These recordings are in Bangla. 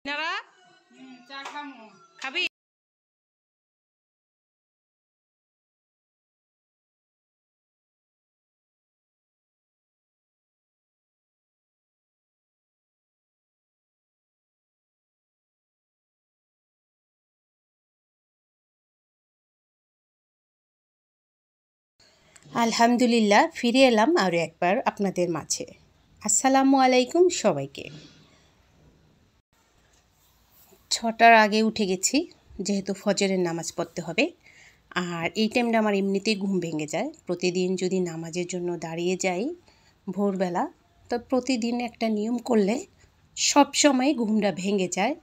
নারা চা খামু খাবি। আলহামদুলিল্লাহ ফিরে এলাম আরও একবার আপনাদের মাঝে। আসসালামু আলাইকুম সবাইকে। 6টার আগে উঠে গেছি, যেহেতু ফজরের নামাজ পড়তে হবে। আর এই টাইমটা আমার এমনিতেই ঘুম ভেঙে যায়। প্রতিদিন যদি নামাজের জন্য দাঁড়িয়ে যাই ভোরবেলা, তো প্রতিদিন একটা নিয়ম করলে সব সময় ঘুমটা ভেঙে যায়।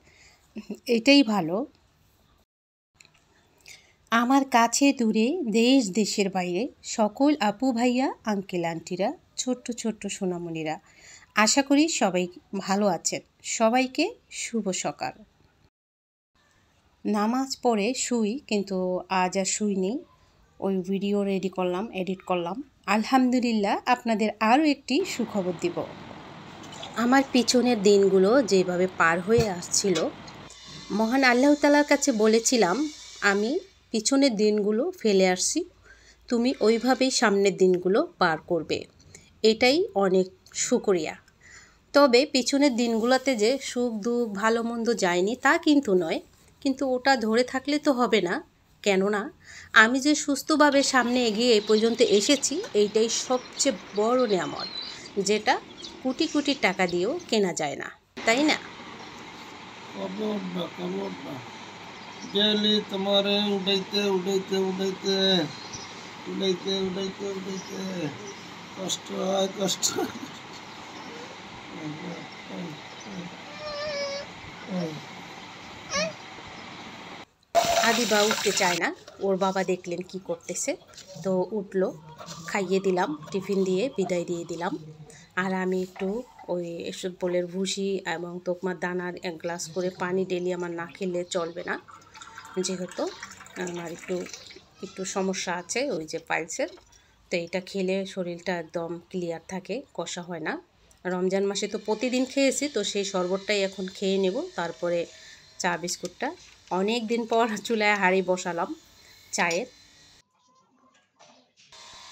এটাই ভালো। আমার কাছে দূরে দেশ দেশের বাইরে সকল আপু ভাইয়া আঙ্কেল আন্টিরা ছোট্ট ছোট্ট সোনামণিরা, আশা করি সবাই ভালো আছেন। সবাইকে শুভ সকাল। নামাজ পড়ে শুই, কিন্তু আজ আর শুইনি। ওই ভিডিও রেডি করলাম, এডিট করলাম। আলহামদুলিল্লাহ আপনাদের আরও একটি সুখবর দিব। আমার পিছনের দিনগুলো যেভাবে পার হয়ে আসছিল, মহান আল্লাহ তাআলার কাছে বলেছিলাম আমি পিছনের দিনগুলো ফেলে আসছি, তুমি ওইভাবেই সামনের দিনগুলো পার করবে। এটাই অনেক শুকরিয়া। তবে পিছনের দিনগুলোতে যে সুখ দুঃখ ভালো মন্দ যায়নি তা কিন্তু নয়, কিন্তু ওটা ধরে থাকলে তো হবে না। কেননা আমি যে সুস্থভাবে সামনে এগিয়ে এই পর্যন্ত এসেছি, এইটাই সবচেয়ে বড় নেয়ামত, যেটা কোটি কোটি টাকা দিয়েও কেনা যায় না, তাই না? ডেলি তোমারে উঠাইতে উঠাইতে উঠাইতে উঠাইতে উঠাইতে উঠাইতে কষ্ট হয় কষ্ট। আদিবা উঠতে চায় না। ওর বাবা দেখলেন কি করতেছে, তো উঠলো। খাইয়ে দিলাম, টিফিন দিয়ে বিদায় দিয়ে দিলাম। আর আমি একটু ওই এসবলের ভুসি এবং তোকমার দানার 1 গ্লাস করে পানি ডেলি আমার না খেলে চলবে না, যেহেতু আমার একটু একটু সমস্যা আছে ওই যে পাইলসের। তো এটা খেলে শরীরটা একদম ক্লিয়ার থাকে, কষা হয় না। রমজান মাসে তো প্রতিদিন খেয়েছি, তো সেই শরবতটাই এখন খেয়ে নেব। তারপরে চা বিস্কুটটা অনেক দিন পর চুলায় হাঁড়ি বসালাম চায়ের।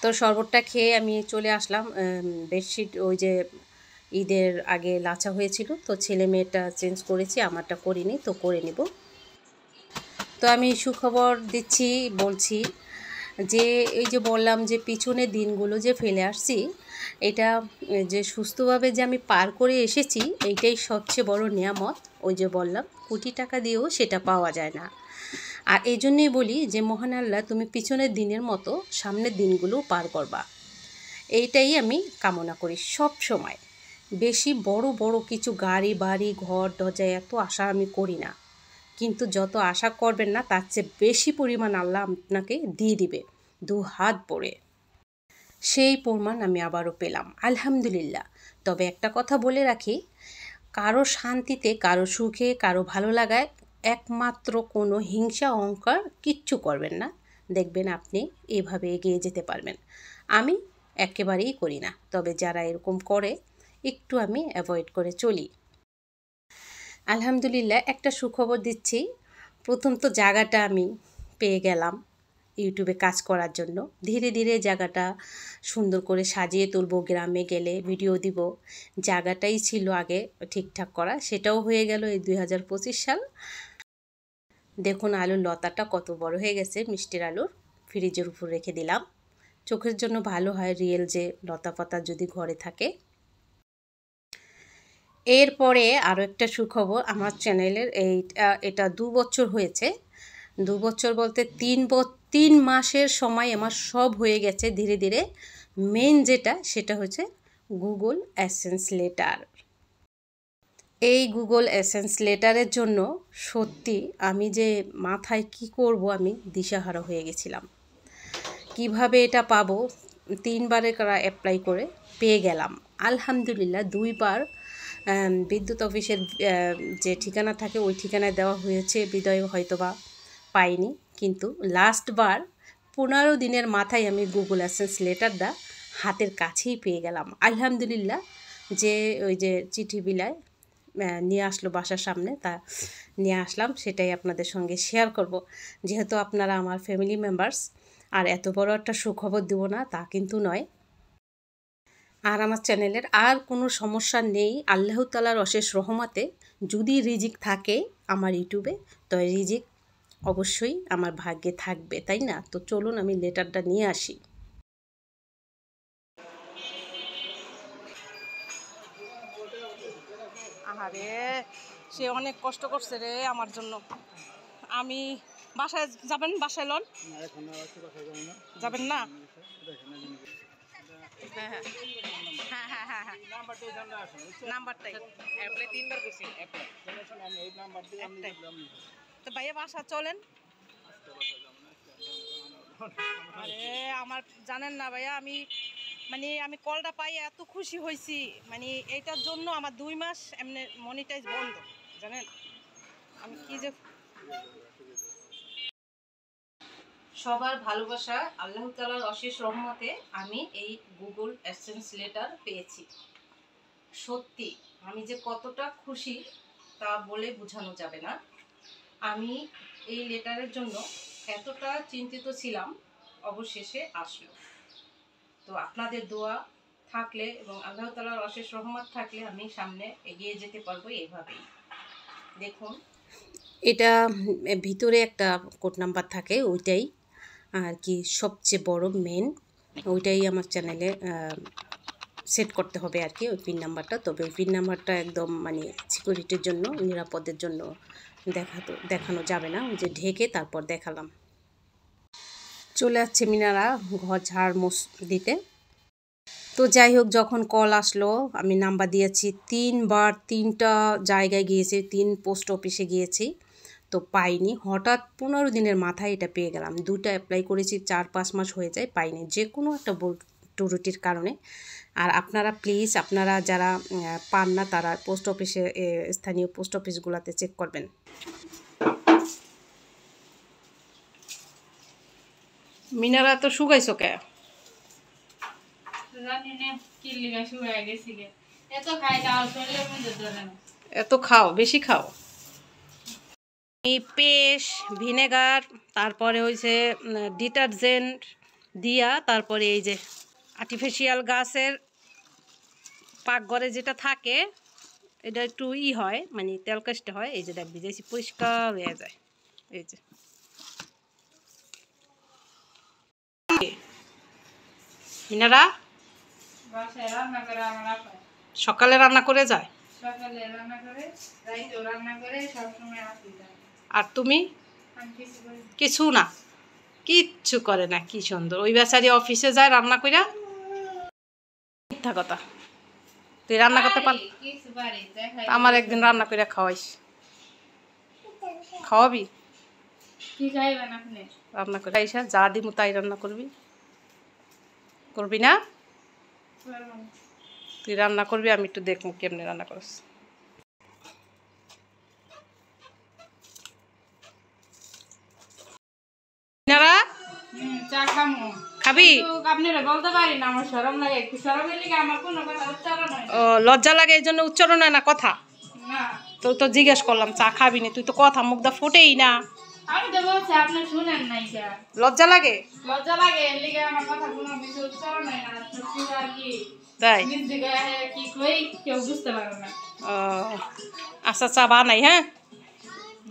তো শরবতটা খেয়ে আমি চলে আসলাম। বেডশিট ওই যে ঈদের আগে লাচা হয়েছিল, তো ছেলে মেয়েটা চেঞ্জ করেছি, আমারটা করিনি, তো করে নেব। তো আমি সুখবর দিচ্ছি, বলছি যে এই যে বললাম যে পিছনের দিনগুলো যে ফেলে আসছি, এটা যে সুস্থভাবে যে আমি পার করে এসেছি, এইটাই সবচেয়ে বড় নেয়ামত। ওই যে বললাম কোটি টাকা দিয়েও সেটা পাওয়া যায় না। আর এই জন্যই বলি যে মহান আল্লাহ তুমি পিছনের দিনের মতো সামনের দিনগুলো পার করবা, এইটাই আমি কামনা করি সব সময়। বেশি বড় বড় কিছু গাড়ি বাড়ি ঘর দরজা এত আশা আমি করি না, কিন্তু যত আশা করবেন না তার চেয়ে বেশি পরিমাণ আল্লাহ আপনাকে দিয়ে দিবে 2 হাত ভরে। সেই প্রমাণ আমি আবারও পেলাম, আলহামদুলিল্লাহ। তবে একটা কথা বলে রাখি, কারো শান্তিতে কারো সুখে কারো ভালো লাগায় একমাত্র কোনো হিংসা অহংকার কিচ্ছু করবেন না, দেখবেন আপনি এভাবে এগিয়ে যেতে পারবেন। আমি একেবারেই করি না, তবে যারা এরকম করে একটু আমি অ্যাভয়েড করে চলি। আলহামদুলিল্লাহ একটা সুখবর দিচ্ছি। প্রথম তো জায়গাটা আমি পেয়ে গেলাম ইউটিউবে কাজ করার জন্য। ধীরে ধীরে জায়গাটা সুন্দর করে সাজিয়ে তুলবো, গ্রামে গেলে ভিডিও দিব। জায়গাটাই ছিল আগে ঠিকঠাক করা, সেটাও হয়ে গেল এই 2025 সাল। দেখুন আলুর লতাটা কত বড় হয়ে গেছে, মিষ্টির আলুর। ফ্রিজের উপর রেখে দিলাম, চোখের জন্য ভালো হয় রিয়েল যে লতা পাতা যদি ঘরে থাকে। এরপরে আরও একটা সুখবর, আমার চ্যানেলের এটা 2 বছর হয়েছে। 2 বছর বলতে 3 মাসের সময় আমার সব হয়ে গেছে ধীরে ধীরে। মেন যেটা সেটা হচ্ছে গুগল অ্যাডসেন্স লেটার। এই গুগল অ্যাডসেন্স লেটারের জন্য সত্যি আমি যে মাথায় কি করব আমি দিশাহারা হয়ে গেছিলাম। কিভাবে এটা পাবো, 3 বারে অ্যাপ্লাই করে পেয়ে গেলাম আলহামদুলিল্লাহ। 2 বার বিদ্যুৎ অফিসের যে ঠিকানা থাকে ওই ঠিকানায় দেওয়া হয়েছে বিদায় হয়তোবা পাইনি, কিন্তু লাস্টবার 15 দিনের মাথায় আমি গুগল অ্যাডসেন্স লেটারটা হাতের কাছেই পেয়ে গেলাম আলহামদুলিল্লাহ। যে ওই যে চিঠি বিলায় নিয়ে আসলো বাসার সামনে, তা নিয়ে আসলাম, সেটাই আপনাদের সঙ্গে শেয়ার করব। যেহেতু আপনারা আমার ফ্যামিলি মেম্বার্স, আর এত বড় একটা সুখবর দেব না তা কিন্তু নয়। আর আমার চ্যানেলের আর কোনো সমস্যা নেই, আল্লাহ তাআলার অশেষ রহমতে যদি রিজিক থাকে আমার ইউটিউবে, তো রিজিক অবশ্যই আমার ভাগ্যে থাকবে, তাই না? তো চলুন আমি লেটারটা নিয়ে আসি। আহারে, সে অনেক কষ্ট করছে রে আমার জন্য। আমি বাসায় যাবেন? বাসায় লন যাবেন না? হ্যাঁ হ্যাঁ হ্যাঁ হ্যাঁ হ্যাঁ হ্যাঁ, নাম্বারটাই একটাই। তো ভাইয়া বাসা চলেন। আরে আমার জানেন না ভাইয়া, আমি কলটা পাই এত খুশি হয়েছি, এইটার জন্য আমার 2 মাস এমনি মনিটাইজ বন্ধ, জানেন? আমি কি যে সবার ভালোবাসা, আল্লাহ তাআলার অশেষ রহমতে আমি এই গুগল অ্যাডসেন্স লেটার পেয়েছি। সত্যি আমি যে কতটা খুশি তা বলে বোঝানো যাবে না। আমি এই লেটারের জন্য এতটা চিন্তিত ছিলাম, অবশেষে আসলো। তো আপনাদের দোয়া থাকলে এবং আল্লাহ তাআলার অশেষ রহমত থাকলে আমি সামনে এগিয়ে যেতে পারবো এইভাবেই। দেখুন, এটা ভিতরে একটা কোড নাম্বার থাকে, ওইটাই আর কি সবচেয়ে বড় মেন, ওইটাই আমার চ্যানেলে সেট করতে হবে আর কি, ওই পিন নাম্বারটা। তবে ওই পিন নাম্বারটা একদম সিকিউরিটির জন্য, নিরাপদের জন্য দেখানো যাবে না, ওই যে ঢেকে তারপর দেখালাম। চলে যাচ্ছে মিনারা ঘর ঝাড় মোছ দিতে। তো যাই হোক, যখন কল আসলো আমি নাম্বার দিয়েছি, 3বার 3টা জায়গায় গিয়েছি, 3 পোস্ট অফিসে গিয়েছি, তো পাইনি। হঠাৎ 15 দিনের মাথায় এটা পেয়ে গেলাম। 2টা অ্যাপ্লাই করেছি, 4-5 মাস হয়ে যায়, পাইনি, যে কোনো একটা ত্রুটির কারণে। আর আপনারা প্লিজ, আপনারা যারা পান না তারা পোস্ট অফিসে, স্থানীয় পোস্ট অফিসগুলোতে চেক করবেন। মিনারা তো শুকাইছো কে? এত খাও, বেশি খাও। এই পেস্ট, ভিনেগার, তারপরে হয়েছে ডিটারজেন্ট দিয়া, তারপরে এই যে আর্টিফিশিয়াল গাছের পাকঘরে যেটা থাকে, এটা একটু হয়, তেল কাস্টে হয়। এই যে দেখ ভিজেছি, পরিষ্কার হয়ে যায়। এই যে মিনারা সকালে রান্না করে যায়, আর তুমি কিছু না, কিচ্ছু করে না। কি সুন্দর, ওই বেচারি অফিসে যায় রান্না কইরা। মিথ্যা কথা, তুই রান্না করতে পার? আমার একদিন রান্না করে খাওয়াইস, খাওয়াবি? রান্না করে আইসা যা দিমু তাই রান্না করবি না? তুই রান্না করবি, আমি একটু দেখবো কেমনে রান্না করস। খাবি? লজ্জা লাগে এই জন্য উচ্চারণ হয় না কথা। তো তো জিজ্ঞেস করলাম চা খাবি না, তুই তো কথা মুখটা ফুটেই না। লজ্জা লাগে? তাই? আচ্ছা, চা বানাই। হ্যাঁ,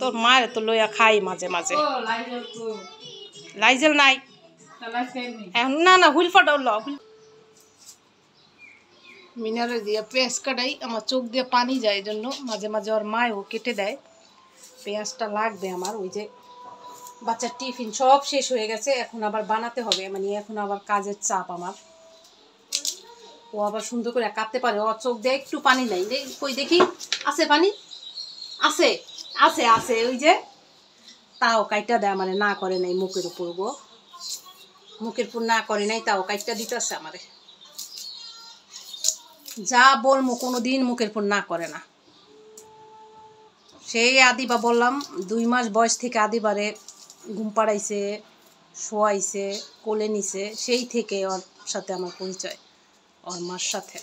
তোর মায়ের তো লইয়া খাই মাঝে মাঝে। লাইজেল নাই না, না হুইল ফাটাও। মিনারে দিয়ে পেঁয়াজ কাটাই, আমার চোখ দিয়ে পানি যায়, এই জন্য মাঝে মাঝে ওর মায়ও কেটে দেয়। পেঁয়াজটা লাগবে আমার, ওই যে বাচ্চার টিফিন সব শেষ হয়ে গেছে, এখন আবার বানাতে হবে, এখন আবার কাজের চাপ আমার। ও আবার সুন্দর করে কাটতে পারে, ওর চোখ দিয়ে একটু পানি নাই। কই দেখি, আছে পানি? আছে আছে আছে, ওই যে তাও কাইটা দেয়, না করে নাই মুখের উপর, মুখের উপর না করে নাই, তাও কাইটা দিতেছে আমারে। যা বলবো কোনোদিন মুখের উপর না করে না। সেই আদিবা বললাম, 2 মাস বয়স থেকে আদিবারে ঘুম পাড়াইছে, শোয়াইছে, কোলে নিছে, সেই থেকে ওর সাথে আমার পরিচয়, ওর মার সাথে।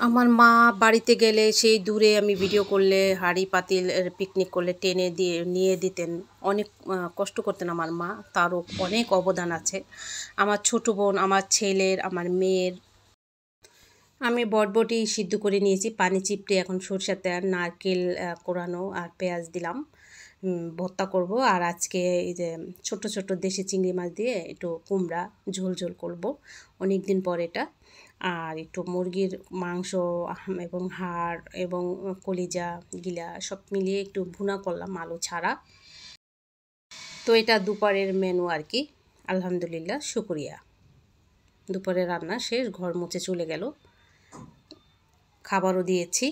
আমার মা বাড়িতে গেলে সেই দূরে আমি ভিডিও করলে হাঁড়ি পাতিল পিকনিক করলে টেনে দিয়ে নিয়ে দিতেন। অনেক কষ্ট করতেন আমার মা, তারও অনেক অবদান আছে। আমার ছোটো বোন, আমার ছেলের, আমার মেয়ের। আমি বটবটি সিদ্ধ করে নিয়েছি, পানি চিপড়ে এখন সরষের তেল, নারকেল কোরানো আর পেঁয়াজ দিলাম, ভর্তা করব। আর আজকে এই যে ছোট ছোট দেশি চিংড়ি মাছ দিয়ে একটু কুমড়া ঝোল ঝোল করব, অনেক দিন পর এটা। আর একটু মুরগির মাংস এবং হাড় এবং কলিজা গিলা সব মিলিয়ে একটু ভুনা করলাম আলু ছাড়া। তো এটা দুপুরের মেনু আর কি। আলহামদুলিল্লাহ, শুকরিয়া। দুপুরে রান্না শেষ, ঘর মুছে চলে গেল, খাবারও দিয়েছি।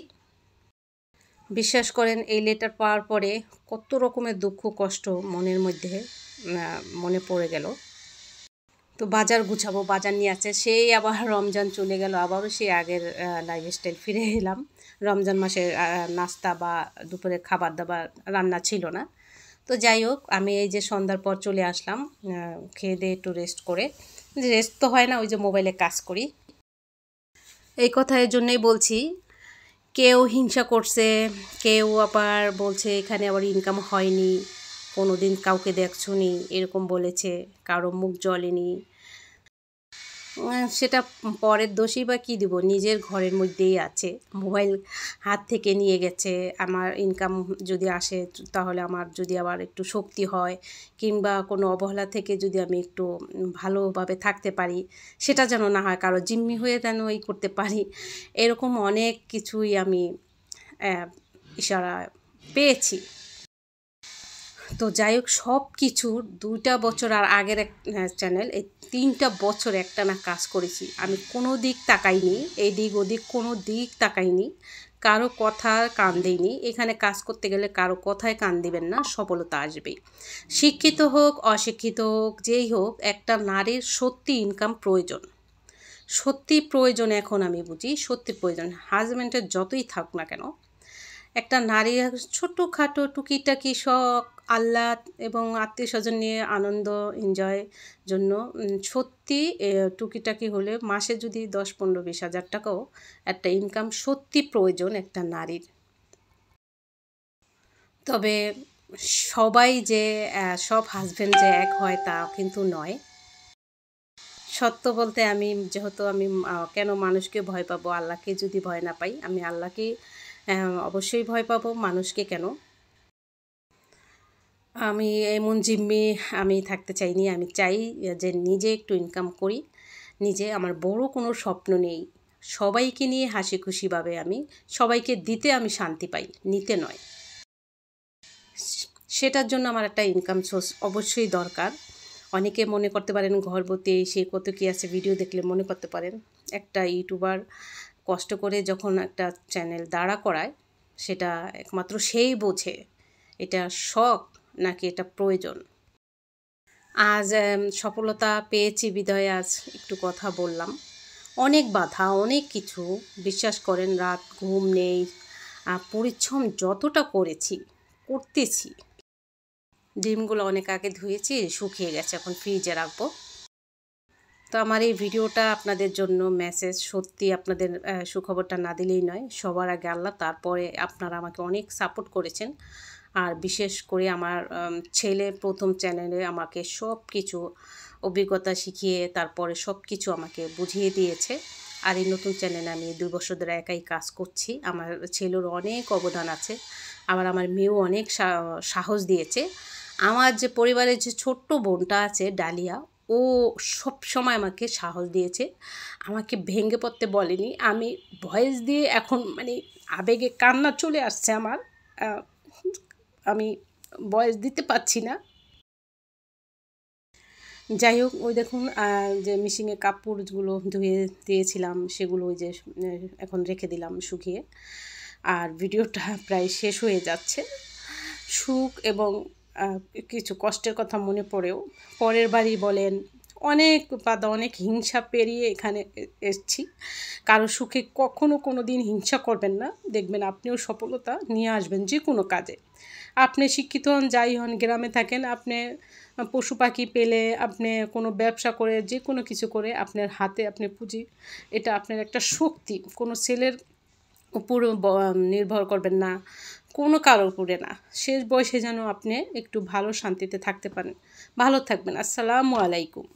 বিশ্বাস করেন, এই লেটার পাওয়ার পরে কত রকমের দুঃখ কষ্ট মনের মধ্যে মনে পড়ে গেল। তো বাজার গুছাবো, বাজার নিয়ে আছে, সেই আবার রমজান চলে গেল, আবারও সেই আগের লাইফস্টাইল ফিরে এলাম। রমজান মাসের নাস্তা বা দুপুরে খাবার দাবার রান্না ছিল না। তো যাই হোক, আমি এই যে সন্ধ্যার পর চলে আসলাম, খেয়ে দিয়ে একটু রেস্ট করে। রেস্ট তো হয় না, ওই যে মোবাইলে কাজ করি। এই কথা এর জন্যই বলছি, কেউ হিংসা করছে, কেউ আবার বলছে এখানে আবার ইনকাম হয়নি, কোনো দিন কাউকে দেখছো নি এরকম বলেছে, কারো মুখ জ্বলেনি। সেটা পরের দোষী বা কী দিব, নিজের ঘরের মধ্যেই আছে। মোবাইল হাত থেকে নিয়ে গেছে। আমার ইনকাম যদি আসে, তাহলে আমার যদি আবার একটু শক্তি হয়, কিংবা কোনো অবহেলা থেকে যদি আমি একটু ভালোভাবে থাকতে পারি, সেটা যেন না হয় কারো জিম্মি হয়ে যেন এই করতে পারি, এরকম অনেক কিছুই আমি ইশারা পেয়েছি। তো যাই হোক, সব কিছুর 2টা বছর আর আগের এক চ্যানেল, এই 3টা বছর একটানা কাজ করেছি। আমি কোনো দিক তাকাইনি, এদিক ওদিক কোনো দিক তাকাইনি, কারো কথা কান দিইনি। এখানে কাজ করতে গেলে কারো কথায় কান দিবেন না, সফলতা আসবেই। শিক্ষিত হোক অশিক্ষিত হোক, যেই হোক, একটা নারীর সত্যি ইনকাম প্রয়োজন, সত্যি প্রয়োজন। এখন আমি বুঝি সত্যি প্রয়োজন। হাজব্যান্ডের যতই থাক না কেন, একটা নারীর ছোটোখাটো টুকিটাকি শখ, আহ্লাদ এবং আত্মীয় স্বজন নিয়ে আনন্দ এনজয় জন্য সত্যি টুকিটাকি হলে মাসে যদি 10-15-20 হাজার টাকাও একটা ইনকাম সত্যি প্রয়োজন একটা নারীর। তবে সবাই যে সব হাজব্যান্ড যে এক হয় তা কিন্তু নয়। সত্য বলতে, আমি যেহেতু আমি কেন মানুষকে ভয় পাবো, আল্লাহকে যদি ভয় না পাই, আমি আল্লাহকে অবশ্যই ভয় পাবো, মানুষকে কেন। আমি এমন জিম্মি আমি থাকতে চাইনি। আমি চাই যে নিজে একটু ইনকাম করি, নিজে। আমার বড় কোনো স্বপ্ন নেই, সবাইকে নিয়ে হাসি খুশিভাবে আমি সবাইকে দিতে আমি শান্তি পাই, নিতে নয়। সেটার জন্য আমার একটা ইনকাম সোর্স অবশ্যই দরকার। অনেকে মনে করতে পারেন ঘরবতী সে কত কী আছে, ভিডিও দেখলে মনে করতে পারেন। একটা ইউটিউবার কষ্ট করে যখন একটা চ্যানেল দাঁড়া করায়, সেটা একমাত্র সেই বোঝে এটা শখ নাকি এটা প্রয়োজন। আজ সফলতা পেয়েছি বিদায় আজ একটু কথা বললাম। অনেক বাধা, অনেক কিছু, বিশ্বাস করেন, রাত ঘুম নেই, পরিশ্রম যতটা করতেছি। ডিমগুলো অনেক আগে ধুয়েছি, শুকিয়ে গেছে, এখন ফ্রিজে রাখবো। তো আমার এই ভিডিওটা আপনাদের জন্য মেসেজ, সত্যি আপনাদের সুখবরটা না দিলেই নয়। সবার আগে আল্লাহ, তারপরে আপনারা আমাকে অনেক সাপোর্ট করেছেন। আর বিশেষ করে আমার ছেলে প্রথম চ্যানেলে আমাকে সব কিছু অভিজ্ঞতা শিখিয়ে তারপরে সব কিছু আমাকে বুঝিয়ে দিয়েছে। আর এই নতুন চ্যানেলে আমি 2 বছর ধরে একাই কাজ করছি। আমার ছেলের অনেক অবদান আছে, আবার আমার মেয়েও অনেক সাহস দিয়েছে। আমার যে পরিবারের যে ছোট্ট বোনটা আছে ডালিয়া, ও সব সময় আমাকে সাহস দিয়েছে, আমাকে ভেঙে পড়তে বলেনি। আমি ভয়েস দিয়ে এখন মানে আবেগে কান্না চলে আসছে আমার, আমি ভয়েস দিতে পারছি না। যাই হোক, ওই দেখুন যে মেশিনে কাপড়গুলো ধুয়ে দিয়েছিলাম, সেগুলো ওই যে এখন রেখে দিলাম শুকিয়ে। আর ভিডিওটা প্রায় শেষ হয়ে যাচ্ছে। সুখ এবং কিছু কষ্টের কথা মনে পড়েও, পরের বাড়ি বলেন, অনেক বাধা, অনেক হিংসা পেরিয়ে এখানে এসেছি। কারো সুখে কখনো কোনো দিন হিংসা করবেন না, দেখবেন আপনিও সফলতা নিয়ে আসবেন যে কোনো কাজে। আপনি শিক্ষিত হন, যাই হন, গ্রামে থাকেন, আপনি পশু পাখি পেলে, আপনি কোনো ব্যবসা করে, যে কোনো কিছু করে আপনার হাতে আপনি পুঁজি, এটা আপনার একটা শক্তি। কোনো ছেলের উপর নির্ভর করবেন না, কোনো কারোর উপরে না। শেষ বয়সে যেন আপনি একটু ভালো শান্তিতে থাকতে পারেন। ভালো থাকবেন। আসসালামু আলাইকুম।